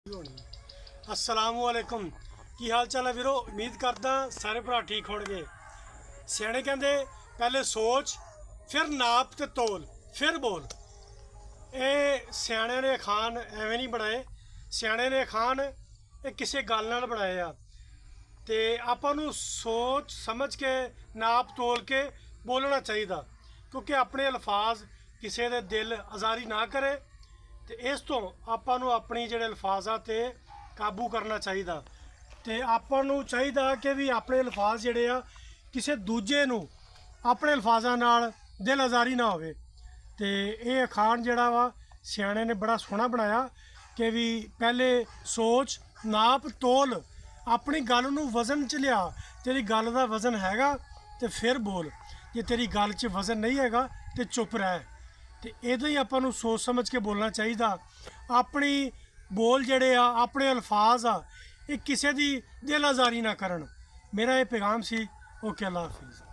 अस्सलामुअलैकुम की हाल चाल है वीरो। उम्मीद करदा सारे भरा ठीक होणगे। सियाणे कहंदे पहले सोच फिर नाप ते तोल फिर बोल। ये सियाणे ने अखान एवें नहीं बनाए। सियाणे ने अखान ये किसी गल नाल बनाए आ ते आपां नूं सोच समझ के नाप तोल के बोलना चाहिए, क्योंकि अपने अल्फाज किसी दे दिल आज़ारी ना करे। तो इस तो आपां नूं अपनी जिहड़े अल्फाजां ते काबू करना चाहिए। तो आपां नूं चाहिए कि भी अपने अल्फाज जिहड़े आ किसी दूजे नूं अपने अल्फाजां नाल दिल आज़ारी ना होवे। तो ये अखान जिहड़ा वा सियाणे ने बड़ा सोहना बनाया कि भी पहले सोच नाप तोल अपनी गल नूं वजन च लिया। तेरी गल दा वजन हैगा तो फिर बोल, जे तेरी गल च वजन नहीं हैगा तो चुप रह। तो इदां ही आपां नूं सोच समझ के बोलना चाहिए। अपनी बोल जिहड़े आ अपने अल्फाज आ ये किसी दी दिल आज़ारी ना करन। मेरा ये पैगाम सी। ओके, अल्लाह हाफिज़।